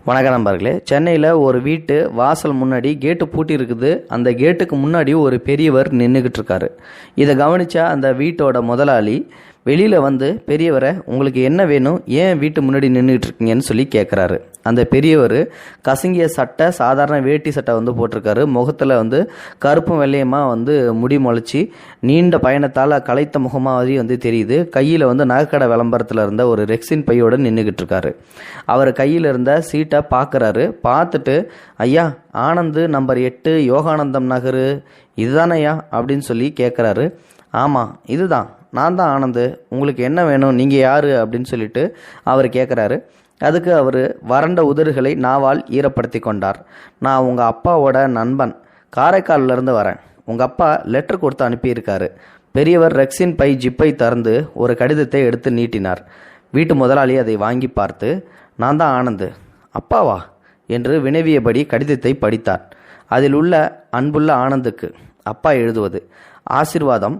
வணக்கம் நண்பர்களே. சென்னையில் ஒரு வீட்டு வாசல் முன்னாடி கேட்டு பூட்டி இருக்குது. அந்த கேட்டுக்கு முன்னாடி ஒரு பெரியவர் நின்றுக்கிட்டு இருக்காரு. இதை கவனிச்சா அந்த வீட்டோட முதலாளி வெளியில் வந்து, பெரியவரை உங்களுக்கு என்ன வேணும், ஏன் வீட்டு முன்னாடி நின்றுக்கிட்டு இருக்கீங்கன்னு சொல்லி கேட்குறாரு. அந்த பெரியவர் கசங்கிய சட்டை, சாதாரண வேட்டி சட்டை வந்து போட்டிருக்காரு. முகத்தில் வந்து கருப்பும் வெள்ளையமாக வந்து முடி முளைச்சி நீண்ட பயணத்தால் களைத்த முகமாவது வந்து தெரியுது. கையில் வந்து நகைக்கடை விளம்பரத்தில் இருந்த ஒரு ரெக்ஸின் பையோடு நின்றுக்கிட்டு இருக்காரு. அவர் கையில் இருந்த சீட்டை பார்க்குறாரு. பார்த்துட்டு, ஐயா ஆனந்து நம்பர் 8 யோகானந்தம் நகர் இதுதானையா அப்படின்னு சொல்லி கேட்குறாரு. ஆமாம் இதுதான், நான் தான் ஆனந்து, உங்களுக்கு என்ன வேணும், நீங்கள் யார் அப்படின்னு சொல்லிட்டு அவர் கேட்குறாரு. அதுக்கு அவர் வறண்ட உதடுகளை நாவால் ஈரப்படுத்தி கொண்டார். நான் உங்கள் அப்பாவோட நண்பன், காரைக்காலிலேருந்து வரேன். உங்கள் அப்பா லெட்டர் கொடுத்து அனுப்பியிருக்காரு. பெரியவர் ரெக்ஸின் பை ஜிப்பை திறந்து ஒரு கடிதத்தை எடுத்து நீட்டினார். வீட்டு முதலாளி அதை வாங்கி பார்த்து, நான் தான் ஆனந்து. அப்பாவா என்று வினவியபடி கடிதத்தை படித்தார். அதில் உள்ள அன்புள்ள ஆனந்துக்கு அப்பா எழுதுவது: ஆசிர்வாதம்.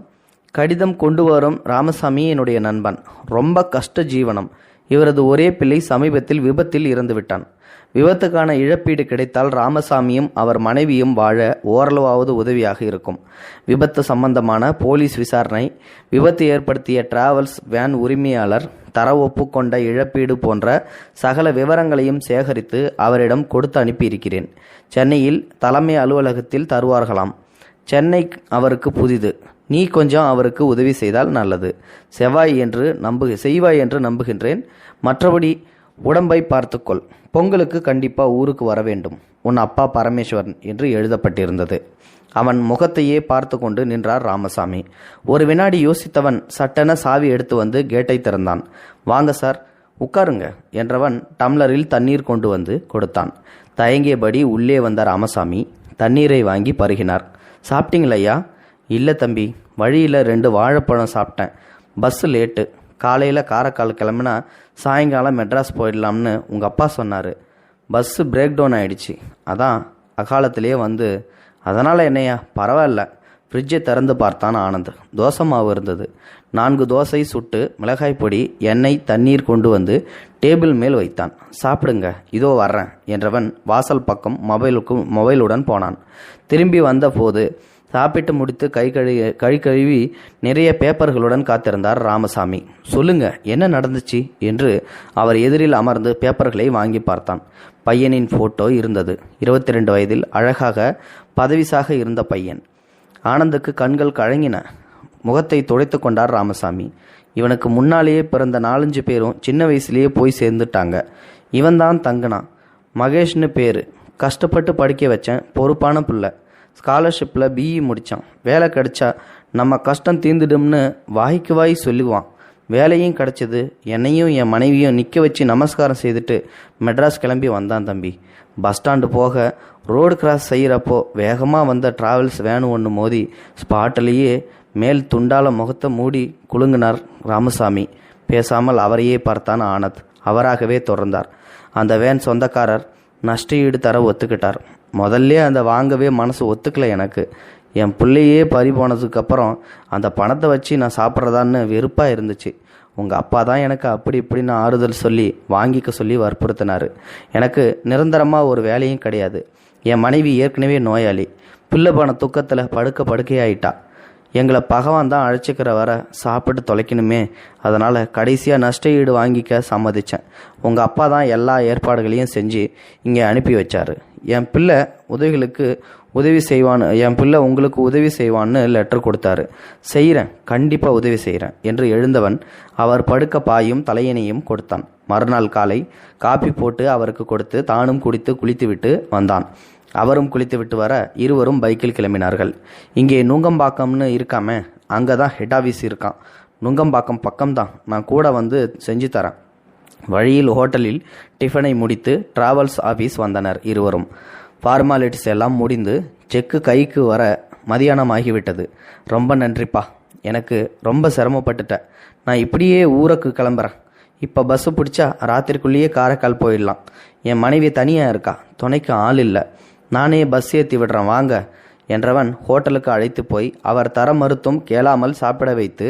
கடிதம் கொண்டு வரும் ராமசாமி என்னுடைய நண்பன். ரொம்ப கஷ்ட ஜீவனம். இவரது ஒரே பிள்ளை சமீபத்தில் விபத்தில் இறந்து விட்டான். விபத்துக்கான இழப்பீடு கிடைத்தால் ராமசாமியும் அவர் மனைவியும் வாழ ஓரளவாவது உதவியாக இருக்கும். விபத்து சம்பந்தமான போலீஸ் விசாரணை, விபத்து ஏற்படுத்திய டிராவல்ஸ் வேன் உரிமையாளர் தர ஒப்புக்கொண்ட இழப்பீடு போன்ற சகல விவரங்களையும் சேகரித்து அவரிடம் கொடுத்து அனுப்பியிருக்கிறேன். சென்னையில் தலைமை அலுவலகத்தில் தருவார்களாம். சென்னை அவருக்கு புதிது. நீ கொஞ்சம் அவருக்கு உதவி செய்தால் நல்லது. செய்வாய் என்று நம்புகின்றேன். மற்றபடி உடம்பை பார்த்துக்கொள். பொங்கலுக்கு கண்டிப்பாக ஊருக்கு வர வேண்டும். உன் அப்பா பரமேஸ்வரன் என்று எழுதப்பட்டிருந்தது. அவன் முகத்தையே பார்த்து கொண்டு நின்றார் ராமசாமி. ஒரு வினாடி யோசித்தவன் சட்டென சாவி எடுத்து வந்து கேட்டை திறந்தான். வாங்க சார், உட்காருங்க என்றவன் டம்ளரில் தண்ணீர் கொண்டு வந்து கொடுத்தான். தயங்கியபடி உள்ளே வந்த ராமசாமி தண்ணீரை வாங்கி பருகினார். சாப்பிட்டீங்களையா? இல்லை தம்பி, வழியில் 2 வாழைப்பழம் சாப்பிட்டேன். Bus late. காலையில் காரைக்கால் கிளம்புனா சாயங்காலம் மெட்ராஸ் போயிடலாம்னு உங்கள் அப்பா சொன்னார். பஸ்ஸு பிரேக் டவுன் ஆகிடுச்சு, அதான் அகாலத்திலே வந்து. அதனால் என்னையா? பரவாயில்ல. ஃப்ரிட்ஜை திறந்து பார்த்தான் ஆனந்த். தோசை மாவு இருந்தது. 4 தோசை சுட்டு மிளகாய் பொடி, எண்ணெய், தண்ணீர் கொண்டு வந்து டேபிள் மேல் வைத்தான். சாப்பிடுங்க, இதோ வர்றேன் என்றவன் வாசல் பக்கம் மொபைலுடன் போனான். திரும்பி வந்த போது சாப்பிட்டு முடித்து கை கழுவி நிறைய பேப்பர்களுடன் காத்திருந்தார் ராமசாமி. சொல்லுங்க, என்ன நடந்துச்சு என்று அவர் எதிரில் அமர்ந்து பேப்பர்களை வாங்கி பார்த்தான். பையனின் போட்டோ இருந்தது. 22 வயதில் அழகாக பதவிசாக இருந்த பையன். ஆனந்துக்கு கண்கள் கழங்கின. முகத்தை துடைத்து கொண்டார் ராமசாமி. இவனுக்கு முன்னாலேயே பிறந்த 4-5 பேரும் சின்ன வயசுலேயே போய் சேர்ந்துட்டாங்க. இவன்தான் தங்கனான். மகேஷ்னு பேர். கஷ்டப்பட்டு படிக்க வச்சேன். பொறுப்பான பிள்ளை. ஸ்காலர்ஷிப்பில் பிஇ முடித்தான். வேலை கிடைச்சா நம்ம கஷ்டம் தீர்ந்துடும்னு வாய்க்கு வாய் சொல்லுவான். வேலையும் கிடச்சிது. என்னையும் என் மனைவியும் நிற்க வச்சு நமஸ்காரம் செய்துட்டு மெட்ராஸ் கிளம்பி வந்தான் தம்பி. பஸ் ஸ்டாண்டு போக ரோடு கிராஸ் செய்கிறப்போ வேகமாக வந்த டிராவல்ஸ் வேனு ஒன்று மோதி ஸ்பாட்டிலேயே மேல் துண்டால முகத்தை மூடி குலுங்கினார் ராமசாமி. பேசாமல் அவரையே பார்த்தான் ஆனந்த். அவராகவே தொடர்ந்தார். அந்த வேன் சொந்தக்காரர் நஷ்டஈடு தர ஒத்துக்கிட்டார். முதல்ல அந்த வாங்கவே மனசு ஒத்துக்கலை எனக்கு. என் பிள்ளையே பறி போனதுக்கப்புறம் அந்த பணத்தை வச்சு நான் சாப்பிட்றதான்னு வெறுப்பாக இருந்துச்சு. உங்கள் அப்பா தான் எனக்கு அப்படி இப்படின்னு ஆறுதல் சொல்லி வாங்கிக்க சொல்லி வற்புறுத்தினார். எனக்கு நிரந்தரமாக ஒரு வேலையும் கிடையாது. என் மனைவி ஏற்கனவே நோயாளி. பிள்ளை போன துக்கத்தில் படுக்கையாயிட்டா. எங்களை பகவான் தான் அழைச்சிக்கிற வர சாப்பிட்டு தொலைக்கணுமே. அதனால் கடைசியாக நஷ்ட ஈடு வாங்கிக்க சம்மதித்தேன். உங்கள் அப்பா தான் எல்லா ஏற்பாடுகளையும் செஞ்சு இங்கே அனுப்பி வச்சார். என் பிள்ளை உங்களுக்கு உதவி செய்வான்னு லெட்டர் கொடுத்தாரு. செய்கிறேன், கண்டிப்பாக உதவி செய்கிறேன் என்று எழுந்தவன் அவர் படுக்க பாயும் தலையணையும் கொடுத்தான். மறுநாள் காலை காப்பி போட்டு அவருக்கு கொடுத்து தானும் குளித்துவிட்டு வந்தான். அவரும் குளித்துவிட்டு வர இருவரும் பைக்கில் கிளம்பினார்கள். இங்கே நுங்கம்பாக்கம்னு இருக்காமே, அங்கே தான் ஹெட் ஆஃபீஸ் இருக்கான். நுங்கம்பாக்கம் பக்கம்தான், நான் கூட வந்து செஞ்சு தரேன். வழியில் ஹோட்டலில் டிஃபனை முடித்து டிராவல்ஸ் ஆஃபீஸ் வந்தனர் இருவரும். ஃபார்மாலிட்டிஸ் எல்லாம் முடிந்து செக்கு கைக்கு வர மதியானம் ஆகிவிட்டது. ரொம்ப நன்றிப்பா, எனக்கு ரொம்ப சிரமப்பட்டுட்டேன். நான் இப்படியே ஊருக்கு கிளம்புறேன். இப்போ பஸ்ஸு பிடிச்சா ராத்திரிக்குள்ளேயே காரைக்கால் போயிடலாம். என் மனைவி தனியாக இருக்கா, துணைக்கு ஆள் இல்லை. நானே பஸ் ஏற்றி விடுறேன் வாங்க என்றவன் ஹோட்டலுக்கு அழைத்து போய் அவர் தர மறுத்தும் கேளாமல் சாப்பிட வைத்து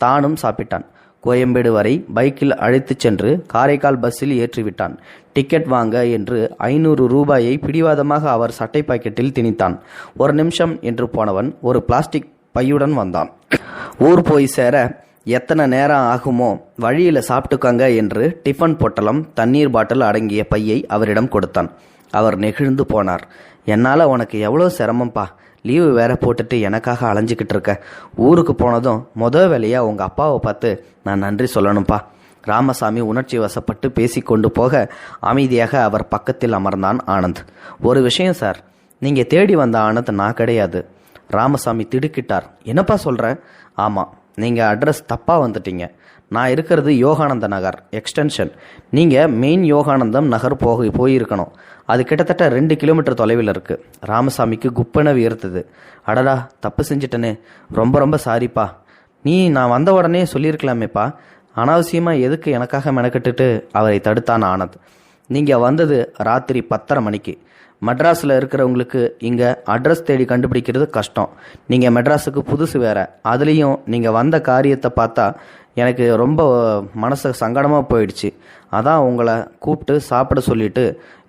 தானும் சாப்பிட்டான். கோயம்பேடு வரை பைக்கில் அழைத்துச் சென்று காரைக்கால் பஸ்ஸில் ஏற்றிவிட்டான். டிக்கெட் வாங்க என்று 500 ரூபாயை பிடிவாதமாக அவர் சட்டை பாக்கெட்டில் திணித்தான். ஒரு நிமிஷம் என்று போனவன் ஒரு பிளாஸ்டிக் பையுடன் வந்தான். ஊர் போய் சேர எத்தனை நேரம் ஆகுமோ, வழியில் சாப்பிட்டுக்காங்க என்று டிஃபன் பொட்டலம், தண்ணீர் பாட்டில் அடங்கிய பையை அவரிடம் கொடுத்தான். அவர் நெகிழ்ந்து போனார். என்னால் உனக்கு எவ்வளோ சிரமம்ப்பா, லீவு வேற போட்டுட்டு எனக்காக அலைஞ்சிக்கிட்டு இருக்க. ஊருக்கு போனதும் வேலையாக உங்கள் அப்பாவை பார்த்து நான் நன்றி சொல்லணும்ப்பா. ராமசாமி உணர்ச்சி வசப்பட்டு பேசிக்கொண்டு போக அமைதியாக அவர் பக்கத்தில் அமர்ந்தான் ஆனந்த். ஒரு விஷயம் சார், நீங்கள் தேடி வந்த ஆனந்த் நான் கிடையாது. ராமசாமி திடுக்கிட்டார். என்னப்பா சொல்கிறேன்? ஆமாம், நீங்கள் அட்ரஸ் தப்பாக வந்துட்டீங்க. நான் இருக்கிறது யோகானந்த நகர் எக்ஸ்டென்ஷன். நீங்கள் மெயின் யோகானந்தம் நகர் போயிருக்கணும். அது கிட்டத்தட்ட 2 கிலோமீட்டர் தொலைவில் இருக்குது. ராமசாமிக்கு குப்பென உயர்த்துது. அடடா, தப்பு செஞ்சிட்டனே, ரொம்ப ரொம்ப சாரிப்பா. நான் வந்த உடனே சொல்லியிருக்கலாமேப்பா. அனாவசியமாக எதுக்கு எனக்காக மெனக்கட்டுட்டு அவரை தடுத்தான் ஆனந்த். நீங்கள் வந்தது ராத்திரி 10:30 மணிக்கு. மெட்ராஸில் இருக்கிறவங்களுக்கு இங்கே அட்ரஸ் தேடி கண்டுபிடிக்கிறது கஷ்டம். நீங்கள் மெட்ராஸுக்கு புதுசு வேற. அதுலேயும் நீங்கள் வந்த காரியத்தை பார்த்தா எனக்கு ரொம்ப மனசு சங்கடமாக போயிடுச்சு. அதான் உங்களை கூப்பிட்டு சாப்பிட சொல்லிவிட்டு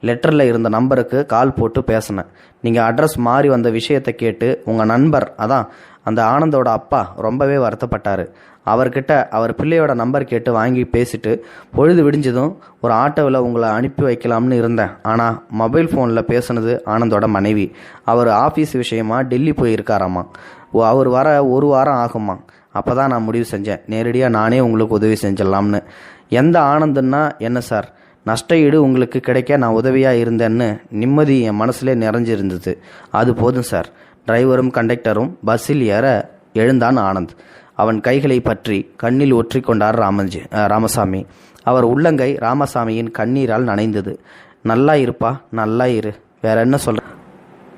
லெட்டரில் இருந்த நம்பருக்கு கால் போட்டு பேசினேன். நீங்கள் அட்ரஸ் மாறி வந்த விஷயத்தை கேட்டு உங்கள் நண்பர், அதான் அந்த ஆனந்தோட அப்பா, ரொம்பவே வருத்தப்பட்டார். அவர்கிட்ட அவர் பிள்ளையோட நம்பர் கேட்டு வாங்கி பேசிட்டு பொழுது விடிஞ்சதும் ஒரு ஆட்டோவில் உங்களை அனுப்பி வைக்கலாம்னு இருந்தேன். ஆனால் மொபைல் ஃபோனில் பேசுனது ஆனந்தோட மனைவி. அவர் ஆஃபீஸ் விஷயமா டெல்லி போயிருக்காராம்மா. அவர் வர 1 வாரம் ஆகுமா. அப்போ தான் நான் முடிவு செஞ்சேன், நேரடியாக நானே உங்களுக்கு உதவி செஞ்சிடலாம்னு. எந்த ஆனந்தன்னா என்ன சார், நஷ்ட ஈடு உங்களுக்கு கிடைக்க நான் உதவியாக இருந்தேன்னு நிம்மதி என் மனசுலே நிறைஞ்சிருந்தது. அது போதும் சார். டிரைவரும் கண்டக்டரும் பஸ்ஸில் ஏற எழுந்தான் ஆனந்த். அவன் கைகளை பற்றி கண்ணில் ஒற்றி கொண்டார் ராமசாமி. அவர் உள்ளங்கை ராமசாமியின் கண்ணீரால் நனைந்தது. நல்லா இருப்பா, நல்லா இரு, வேற என்ன சொல்ற.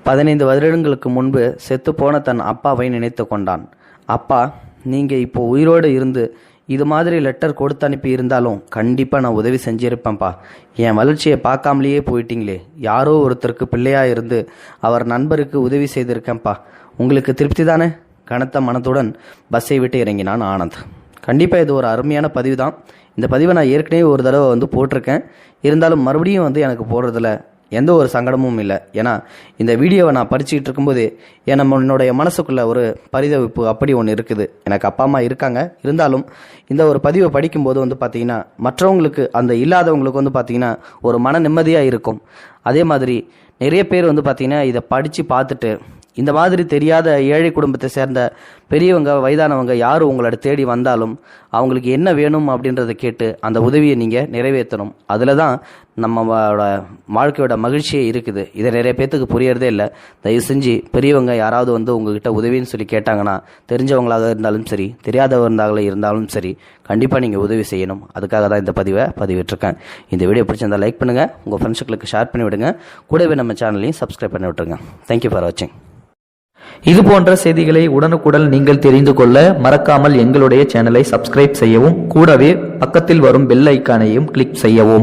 15 வருடங்களுக்கு முன்பு செத்துப்போன தன் அப்பாவை நினைத்து கொண்டான். அப்பா, நீங்கள் இப்போ உயிரோடு இருந்து இது மாதிரி லெட்டர் கொடுத்து அனுப்பி இருந்தாலும் கண்டிப்பாக நான் உதவி செஞ்சிருப்பேன்ப்பா. என் வளர்ச்சியை பார்க்காமலேயே போயிட்டீங்களே. யாரோ ஒருத்தருக்கு பிள்ளையாக இருந்து அவர் நண்பருக்கு உதவி செய்திருக்கேன்ப்பா. உங்களுக்கு திருப்தி தானே? கனத்த மனத்துடன் பஸ்ஸை விட்டு இறங்கினான் ஆனந்த். கண்டிப்பாக இது ஒரு அருமையான பதிவு தான். இந்த பதிவை நான் ஏற்கனவே ஒரு தடவை போட்டிருக்கேன். இருந்தாலும் மறுபடியும் எனக்கு போடுறதுல எந்த ஒரு சங்கடமும் இல்லை. ஏன்னா இந்த வீடியோவை நான் படிச்சுக்கிட்டு இருக்கும்போது என்னுடைய மனசுக்குள்ள ஒரு பரிதவிப்பு அப்படி ஒன்று இருக்குது. எனக்கு அப்பா அம்மா இருக்காங்க. இருந்தாலும் இந்த ஒரு பதிவை படிக்கும்போது பார்த்தீங்கன்னா மற்றவங்களுக்கு, அந்த இல்லாதவங்களுக்கு பார்த்தீங்கன்னா ஒரு மன நிம்மதியாக இருக்கும். அதே மாதிரி நிறைய பேர் பார்த்தீங்கன்னா இதை படித்து பார்த்துட்டு இந்த மாதிரி தெரியாத ஏழை குடும்பத்தை சேர்ந்த பெரியவங்க, வயதானவங்க யார் உங்களோட தேடி வந்தாலும் அவங்களுக்கு என்ன வேணும் அப்படின்றத கேட்டு அந்த உதவியை நீங்கள் நிறைவேற்றணும். அதில் தான் நம்மளோட வாழ்க்கையோட மகிழ்ச்சியே இருக்குது. இதை நிறைய பேர்த்துக்கு புரியறதே இல்லை. தயவு செஞ்சு பெரியவங்க யாராவது உங்ககிட்ட உதவின்னு சொல்லி கேட்டாங்கன்னா, தெரிஞ்சவங்களாக இருந்தாலும் சரி, தெரியாதவர்களாக இருந்தாலும் சரி, கண்டிப்பாக நீங்கள் உதவி செய்யணும். அதுக்காக தான் இந்த பதிவை பதிவிட்டிருக்கேன். இந்த வீடியோ பிடிச்சிருந்தால் லைக் பண்ணுங்கள், உங்கள் ஃப்ரெண்ட்ஸுகளுக்கு ஷேர் பண்ணி விடுங்க. கூடவே நம்ம சேனலையும் சப்ஸ்கிரைப் பண்ணி விட்டுருங்க. தேங்க்யூ ஃபார் வாட்சிங். இது போன்ற செய்திகளை உடனுக்குடன் நீங்கள் தெரிந்து கொள்ள மறக்காமல் எங்களுடைய சேனலை சப்ஸ்கிரைப் செய்யவும், கூடவே பக்கத்தில் வரும் பெல் ஐக்கானையும் கிளிக் செய்யவும்.